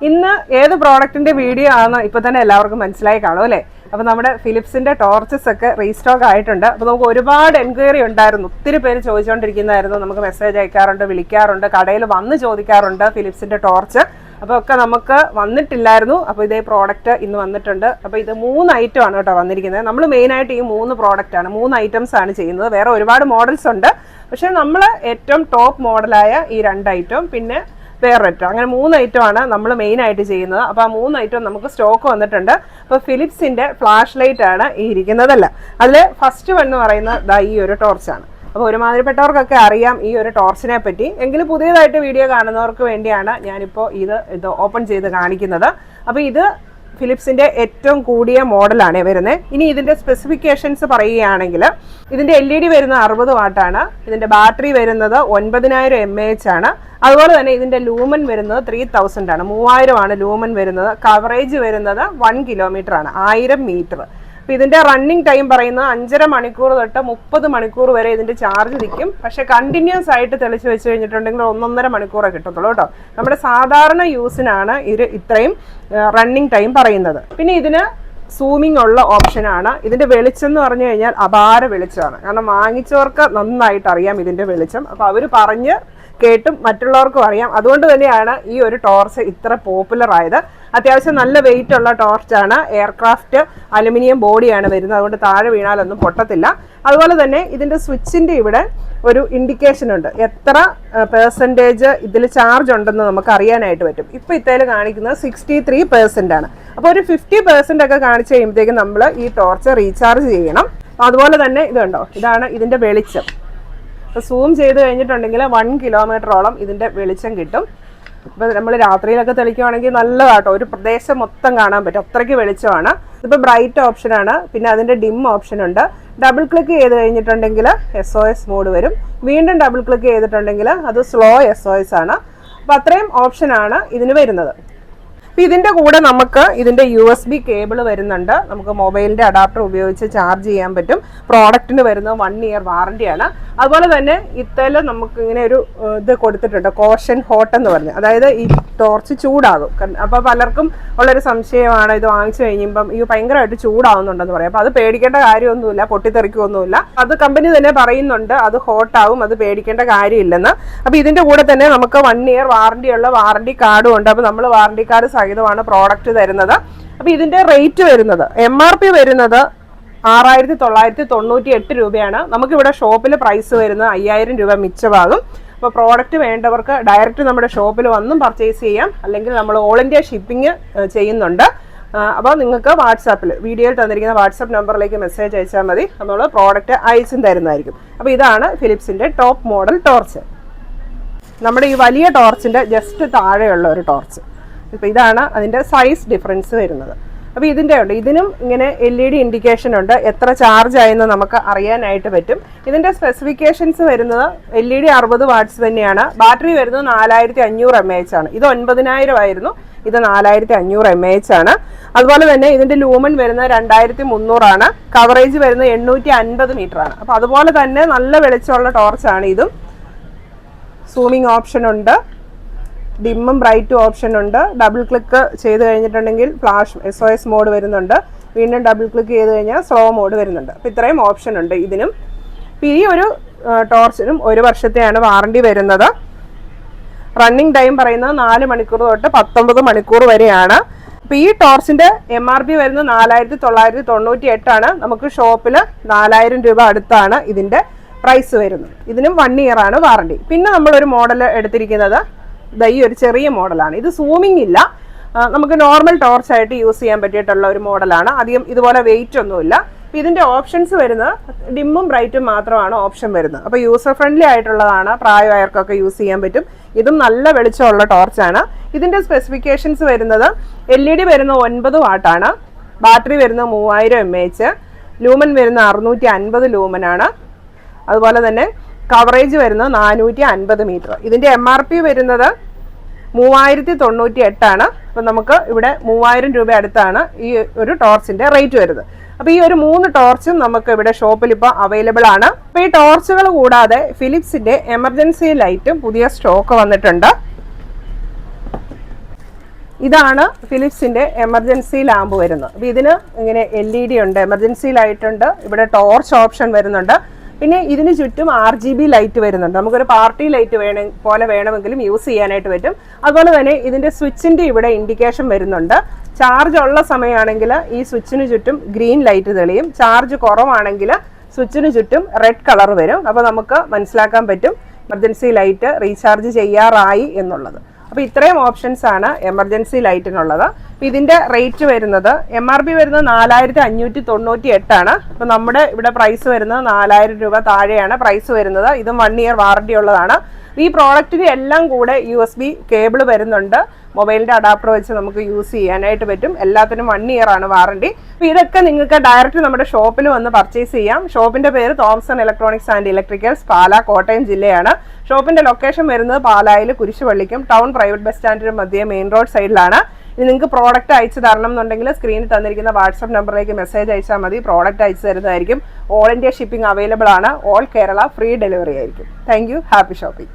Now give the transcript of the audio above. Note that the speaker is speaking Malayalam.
ഇന്ന് ഏത് പ്രോഡക്റ്റിന്റെ വീഡിയോ ആണെന്ന് ഇപ്പൊ തന്നെ എല്ലാവർക്കും മനസ്സിലായി കാണും അല്ലേ? അപ്പൊ നമ്മുടെ ഫിലിപ്സിന്റെ ടോർച്ചസ് ഒക്കെ റീസ്റ്റോക്ക് ആയിട്ടുണ്ട്. അപ്പൊ നമുക്ക് ഒരുപാട് എൻക്വയറി ഉണ്ടായിരുന്നു, ഒത്തിരി പേര് ചോദിച്ചുകൊണ്ടിരിക്കുന്നതായിരുന്നു. നമുക്ക് മെസ്സേജ് അയക്കാറുണ്ട്, വിളിക്കാറുണ്ട്, കടയിൽ വന്ന് ചോദിക്കാറുണ്ട് ഫിലിപ്സിന്റെ ടോർച്ച്. അപ്പോൾ ഒക്കെ നമുക്ക് വന്നിട്ടില്ലായിരുന്നു. അപ്പോൾ ഇതേ പ്രോഡക്റ്റ് ഇന്ന് വന്നിട്ടുണ്ട്. അപ്പോൾ ഇത് 3 ഐറ്റം ആണ് കേട്ടോ വന്നിരിക്കുന്നത്. നമ്മൾ മെയിനായിട്ട് ഈ 3 പ്രോഡക്റ്റ് ആണ്, 3 ഐറ്റംസ് ആണ് ചെയ്യുന്നത്. വേറെ ഒരുപാട് മോഡൽസ് ഉണ്ട്, പക്ഷേ നമ്മൾ ഏറ്റവും ടോപ്പ് മോഡലായ ഈ 2 ഐറ്റം പിന്നെ വേറെ ഐറ്റം, അങ്ങനെ 3 ഐറ്റം ആണ് നമ്മൾ മെയിനായിട്ട് ചെയ്യുന്നത്. അപ്പോൾ ആ 3 ഐറ്റം നമുക്ക് സ്റ്റോക്ക് വന്നിട്ടുണ്ട്. അപ്പോൾ ഫിലിപ്സിൻ്റെ ഫ്ലാഷ് ലൈറ്റ് ആണ് ഈ ഇരിക്കുന്നതല്ല. അതിൽ ഫസ്റ്റ് വൺ എന്ന് പറയുന്നത് ഈ ഒരു ടോർച്ചാണ്. അപ്പോൾ ഒരുമാതിരിപ്പെട്ടവർക്കൊക്കെ അറിയാം ഈ ഒരു ടോർച്ചിനെ പറ്റി. എങ്കിലും പുതിയതായിട്ട് വീഡിയോ കാണുന്നവർക്ക് വേണ്ടിയാണ് ഞാനിപ്പോൾ ഇത് ഓപ്പൺ ചെയ്ത് കാണിക്കുന്നത്. അപ്പോൾ ഇത് ഫിലിപ്സിൻ്റെ ഏറ്റവും കൂടിയ മോഡലാണ് വരുന്നത്. ഇനി ഇതിൻ്റെ സ്പെസിഫിക്കേഷൻസ് പറയുകയാണെങ്കിൽ ഇതിൻ്റെ LED വരുന്നത് 60 വാട്ടാണ്. ഇതിൻ്റെ ബാറ്ററി വരുന്നത് 9000 mAh ആണ്. അതുപോലെ തന്നെ ഇതിൻ്റെ ലൂമൻ വരുന്നത് 3000 ആണ്, 3000 ആണ് ലൂമൻ വരുന്നത്. കവറേജ് വരുന്നത് 1 കിലോമീറ്റർ ആണ്, 1000 മീറ്റർ. അപ്പോൾ ഇതിൻ്റെ റണ്ണിങ് ടൈം പറയുന്നത് 5.5 മണിക്കൂർ തൊട്ട് 30 മണിക്കൂർ വരെ ഇതിൻ്റെ ചാർജ് നിൽക്കും. പക്ഷേ കണ്ടിന്യൂസ് ആയിട്ട് തെളിച്ച് വെച്ച് കഴിഞ്ഞിട്ടുണ്ടെങ്കിൽ 1.5 മണിക്കൂറേ കിട്ടത്തുള്ളൂ കേട്ടോ. നമ്മുടെ സാധാരണ യൂസിനാണ് ഇത് ഇത്രയും റണ്ണിങ് ടൈം പറയുന്നത്. പിന്നെ ഇതിന് സൂമിംഗ് ഉള്ള ഓപ്ഷനാണ്. ഇതിൻ്റെ വെളിച്ചം എന്ന് പറഞ്ഞു കഴിഞ്ഞാൽ അപാര വെളിച്ചമാണ്. കാരണം വാങ്ങിച്ചവർക്ക് നന്നായിട്ട് അറിയാം ഇതിൻ്റെ വെളിച്ചം. അപ്പോൾ അവർ പറഞ്ഞ് കേട്ടും മറ്റുള്ളവർക്കും അറിയാം. അതുകൊണ്ട് തന്നെയാണ് ഈ ഒരു ടോർച്ച് ഇത്ര പോപ്പുലർ ആയത്. അത്യാവശ്യം നല്ല വെയിറ്റ് ഉള്ള ടോർച്ചാണ്. എയർക്രാഫ്റ്റ് അലുമിനിയം ബോഡിയാണ് വരുന്നത്, അതുകൊണ്ട് താഴെ വീണാലൊന്നും പൊട്ടത്തില്ല. അതുപോലെ തന്നെ ഇതിൻ്റെ സ്വിച്ചിൻ്റെ ഇവിടെ ഒരു ഇൻഡിക്കേഷൻ ഉണ്ട്, എത്ര പെർസെൻറ്റേജ് ഇതിൽ ചാർജ് ഉണ്ടെന്ന് നമുക്ക് അറിയാനായിട്ട് പറ്റും. ഇപ്പോൾ ഇത്തേൽ കാണിക്കുന്നത് 63% ആണ്. അപ്പോൾ ഒരു 50% ഒക്കെ കാണിച്ച് കഴിയുമ്പോഴത്തേക്കും നമ്മൾ ഈ ടോർച്ച് റീചാർജ് ചെയ്യണം. അതുപോലെ തന്നെ ഇതുണ്ടോ, ഇതാണ് ഇതിൻ്റെ വെളിച്ചം. അപ്പോൾ സൂം ചെയ്ത് കഴിഞ്ഞിട്ടുണ്ടെങ്കിൽ 1 കിലോമീറ്ററോളം ഇതിൻ്റെ വെളിച്ചം കിട്ടും. ഇപ്പോൾ നമ്മൾ രാത്രിയിലൊക്കെ തെളിക്കുകയാണെങ്കിൽ നല്ലതാട്ടോ, ഒരു പ്രദേശം മൊത്തം കാണാൻ പറ്റും, അത്രയ്ക്ക് വെളിച്ചമാണ്. ഇതിപ്പോൾ ബ്രൈറ്റ് ഓപ്ഷനാണ്. പിന്നെ അതിൻ്റെ ഡിം ഓപ്ഷൻ ഉണ്ട്. ഡബിൾ ക്ലിക്ക് ചെയ്ത് കഴിഞ്ഞിട്ടുണ്ടെങ്കിൽ SOS മോഡ് വരും. വീണ്ടും ഡബിൾ ക്ലിക്ക് ചെയ്തിട്ടുണ്ടെങ്കിൽ അത് സ്ലോ SOS ആണ്. അപ്പോൾ അത്രയും ഓപ്ഷനാണ് ഇതിന് വരുന്നത്. അപ്പോൾ ഇതിൻ്റെ കൂടെ നമുക്ക് ഇതിൻ്റെ USB കേബിൾ വരുന്നുണ്ട്. നമുക്ക് മൊബൈലിൻ്റെ അഡാപ്റ്റർ ഉപയോഗിച്ച് ചാർജ് ചെയ്യാൻ പറ്റും. പ്രോഡക്റ്റിന് വരുന്നത് 1 ഇയർ വാറണ്ടിയാണ്. അതുപോലെ തന്നെ ഇത്തേൽ നമുക്ക് ഇങ്ങനെ ഒരു ഇത് കൊടുത്തിട്ടുണ്ട്, കോഷൻ ഹോട്ട് എന്ന് പറഞ്ഞ്, അതായത് ഈ ടോർച്ച് ചൂടാകും. അപ്പോൾ പലർക്കും ഉള്ളൊരു സംശയമാണ് ഇത് വാങ്ങിച്ചു കഴിയുമ്പം ഈ ഭയങ്കരമായിട്ട് ചൂടാവുന്നുണ്ടെന്ന് പറയാം. അപ്പോൾ അത് പേടിക്കേണ്ട കാര്യമൊന്നുമില്ല, പൊട്ടിത്തെറിക്കൊന്നുമില്ല. അത് കമ്പനി തന്നെ പറയുന്നുണ്ട് അത് ഹോട്ടാവും, അത് പേടിക്കേണ്ട കാര്യമില്ലെന്ന്. അപ്പോൾ ഇതിൻ്റെ കൂടെ തന്നെ നമുക്ക് 1 ഇയർ വാറണ്ടിയുള്ള വാറണ്ടി കാർഡും ഉണ്ട്. അപ്പോൾ നമ്മൾ വാറണ്ടി കാർഡ് സഹിതമാണ് പ്രോഡക്റ്റ് തരുന്നത്. അപ്പോൾ ഇതിൻ്റെ റേറ്റ് വരുന്നത് MRP വരുന്നത് 6998 രൂപയാണ്. നമുക്കിവിടെ ഷോപ്പിൽ പ്രൈസ് വരുന്നത് 5000 രൂപ മിച്ചമാകും. അപ്പോൾ പ്രോഡക്റ്റ് വേണ്ടവർക്ക് ഡയറക്റ്റ് നമ്മുടെ ഷോപ്പിൽ വന്നും പർച്ചേസ് ചെയ്യാം, അല്ലെങ്കിൽ നമ്മൾ ഓൾ ഇന്ത്യ ഷിപ്പിംഗ് ചെയ്യുന്നുണ്ട്. അപ്പോൾ നിങ്ങൾക്ക് വാട്സാപ്പിൽ വീഡിയോയിൽ തന്നിരിക്കുന്ന വാട്സാപ്പ് നമ്പറിലേക്ക് മെസ്സേജ് അയച്ചാൽ മതി, നമ്മൾ പ്രോഡക്റ്റ് അയച്ചും തരുന്നതായിരിക്കും. അപ്പോൾ ഇതാണ് ഫിലിപ്സിൻ്റെ ടോപ്പ് മോഡൽ ടോർച്ച്. നമ്മുടെ ഈ വലിയ ടോർച്ചിൻ്റെ ജസ്റ്റ് താഴെയുള്ള ഒരു ടോർച്ച്. ഇപ്പോൾ ഇതാണ് അതിൻ്റെ സൈസ് ഡിഫറൻസ് വരുന്നത്. അപ്പോൾ ഇതിൻ്റെ ഉണ്ട്, ഇതിനും ഇങ്ങനെ LED ഇൻഡിക്കേഷൻ ഉണ്ട്, എത്ര ചാർജ് ആയെന്ന് നമുക്ക് അറിയാനായിട്ട് പറ്റും. ഇതിൻ്റെ സ്പെസിഫിക്കേഷൻസ് വരുന്നത് LED 60 വാട്ട്സ് തന്നെയാണ്. ബാറ്ററി വരുന്നത് 4500 mAh ആണ്. ഇത് 9000 ആയിരുന്നു, ഇത് 4500 mAh ആണ്. അതുപോലെ തന്നെ ഇതിൻ്റെ ലൂമൻ വരുന്നത് 2300 ആണ്. കവറേജ് വരുന്നത് 850 മീറ്റർ ആണ്. അപ്പോൾ അതുപോലെ തന്നെ നല്ല വെളിച്ചമുള്ള ടോർച്ചാണ് ഇതും. സൂമിങ് ഓപ്ഷൻ ഉണ്ട്, ഡിമ്മും ബ്രൈറ്റും ഓപ്ഷൻ ഉണ്ട്. ഡബിൾ ക്ലിക്ക് ചെയ്ത് കഴിഞ്ഞിട്ടുണ്ടെങ്കിൽ ഫ്ലാഷ് SOS മോഡ് വരുന്നുണ്ട്. വീണ്ടും ഡബിൾ ക്ലിക്ക് ചെയ്ത് കഴിഞ്ഞാൽ സ്ലോ മോഡ് വരുന്നുണ്ട്. അപ്പോൾ ഇത്രയും ഓപ്ഷൻ ഉണ്ട് ഇതിനും. ഈ ഒരു ടോർച്ചിനും 1 വർഷത്തെയാണ് വാറണ്ടി വരുന്നത്. റണ്ണിങ് ടൈം പറയുന്നത് 4 മണിക്കൂർ തൊട്ട് 19 മണിക്കൂർ വരെയാണ്. അപ്പോൾ ഈ ടോർച്ചിൻ്റെ MRP വരുന്നത് 4998 ആണ്. നമുക്ക് ഷോപ്പിൽ 4000 രൂപ അടുത്താണ് ഇതിൻ്റെ പ്രൈസ് വരുന്നത്. ഇതിനും 1 ഇയർ ആണ് വാറണ്ടി. പിന്നെ നമ്മളൊരു മോഡൽ എടുത്തിരിക്കുന്നത് ഈ ഒരു ചെറിയ മോഡലാണ്. ഇത് സൂമിങ് ഇല്ല, നമുക്ക് നോർമൽ ടോർച്ചായിട്ട് യൂസ് ചെയ്യാൻ പറ്റിയിട്ടുള്ള ഒരു മോഡലാണ്. അധികം ഇതുപോലെ വെയിറ്റ് ഒന്നുമില്ല. ഇതിൻ്റെ ഓപ്ഷൻസ് വരുന്നത് ഡിമ്മും ബ്രൈറ്റും മാത്രമാണ് ഓപ്ഷൻ വരുന്നത്. അപ്പോൾ യൂസർ ഫ്രണ്ട്ലി ആയിട്ടുള്ളതാണ്, പ്രായമായവർക്കൊക്കെ യൂസ് ചെയ്യാൻ പറ്റും. ഇതും നല്ല വെളിച്ചമുള്ള ടോർച്ചാണ്. ഇതിൻ്റെ സ്പെസിഫിക്കേഷൻസ് വരുന്നത് LED വരുന്നത് 9 വാട്ടാണ്. ബാറ്ററി വരുന്നത് 3000 mAh. ലൂമൻ വരുന്നത് 650 ലൂമനാണ്. അതുപോലെ തന്നെ കവറേജ് വരുന്നത് 450 മീറ്റർ. ഇതിൻ്റെ MRP വരുന്നത് 3098 ആണ്. അപ്പം നമുക്ക് ഇവിടെ 3000 രൂപ അടുത്താണ് ഈ ഒരു ടോർച്ചിൻ്റെ റേറ്റ് വരുന്നത്. അപ്പോൾ ഈ ഒരു 3 ടോർച്ചും നമുക്ക് ഇവിടെ ഷോപ്പിൽ ഇപ്പോൾ അവൈലബിൾ ആണ്. അപ്പോൾ ഈ ടോർച്ചുകൾ കൂടാതെ ഫിലിപ്സിൻ്റെ എമർജൻസി ലൈറ്റും പുതിയ സ്റ്റോക്ക് വന്നിട്ടുണ്ട്. ഇതാണ് ഫിലിപ്സിന്റെ എമർജൻസി ലാമ്പ് വരുന്നത്. അപ്പോൾ ഇതിന് ഇങ്ങനെ LED ഉണ്ട്, എമർജൻസി ലൈറ്റ് ഉണ്ട്, ഇവിടെ ടോർച്ച് ഓപ്ഷൻ വരുന്നുണ്ട്. പിന്നെ ഇതിന് ചുറ്റും RGB ലൈറ്റ് വരുന്നുണ്ട്. നമുക്കൊരു പാർട്ടി ലൈറ്റ് പോലെ വേണമെങ്കിലും യൂസ് ചെയ്യാനായിട്ട് പറ്റും. അതുപോലെ തന്നെ ഇതിന്റെ സ്വിച്ചിന്റെ ഇവിടെ ഇൻഡിക്കേഷൻ വരുന്നുണ്ട്. ചാർജ് ഉള്ള സമയമാണെങ്കിൽ ഈ സ്വിച്ചിന് ചുറ്റും ഗ്രീൻ ലൈറ്റ് തെളിയും, ചാർജ് കുറവാണെങ്കിൽ സ്വിച്ചിന് ചുറ്റും റെഡ് കളർ വരും. അപ്പോൾ നമുക്ക് മനസ്സിലാക്കാൻ പറ്റും എമർജൻസി ലൈറ്റ് റീചാർജ് ചെയ്യാറായി എന്നുള്ളത്. അപ്പോൾ ഇത്രയും ഓപ്ഷൻസ് ആണ് എമർജൻസി ലൈറ്റിനുള്ളത്. ഇതിന്റെ റേറ്റ് വരുന്നത് MRP വരുന്നത് 4598 ആണ്. അപ്പോൾ നമ്മുടെ ഇവിടെ പ്രൈസ് വരുന്നത് 4000 രൂപ താഴെയാണ് പ്രൈസ് വരുന്നത്. ഇതും 1 ഇയർ വാറണ്ടി ഉള്ളതാണ്. ഈ പ്രോഡക്റ്റിന് എല്ലാം കൂടെ USB കേബിൾ വരുന്നുണ്ട്. മൊബൈലിന്റെ അഡാപ്റ്റർ വെച്ച് നമുക്ക് യൂസ് ചെയ്യാനായിട്ട് പറ്റും. എല്ലാത്തിനും 1 ഇയർ ആണ് വാറണ്ടി. അപ്പോൾ ഇതൊക്കെ നിങ്ങൾക്ക് ഡയറക്റ്റ് നമ്മുടെ ഷോപ്പിൽ വന്ന് പർച്ചേസ് ചെയ്യാം. ഷോപ്പിന്റെ പേര് തോംസൺ ഇലക്ട്രോണിക്സ് ആൻഡ് ഇലക്ട്രിക്കൽസ്, പാല, കോട്ടയം ജില്ലയാണ്. ഷോപ്പിന്റെ ലൊക്കേഷൻ വരുന്നത് പാലായിൽ കുരിശുപള്ളിക്കും ടൗൺ പ്രൈവറ്റ് ബസ് സ്റ്റാൻഡിനും മധ്യേ മെയിൻ റോഡ് സൈഡിലാണ്. ഇനി നിങ്ങൾക്ക് പ്രോഡക്റ്റ് അയച്ചു തരണം എന്നുണ്ടെങ്കിൽ സ്ക്രീനിൽ തന്നിരിക്കുന്ന വാട്സപ്പ് നമ്പറിലേക്ക് മെസ്സേജ് അയച്ചാൽ മതി. പ്രോഡക്റ്റ് അയച്ചു തരുന്നതായിരിക്കും. ഓൾ ഇന്ത്യ ഷിപ്പിംഗ് അവൈലബിൾ ആണ്. ഓൾ കേരള ഫ്രീ ഡെലിവറി ആയിരിക്കും. Thank you. Happy shopping.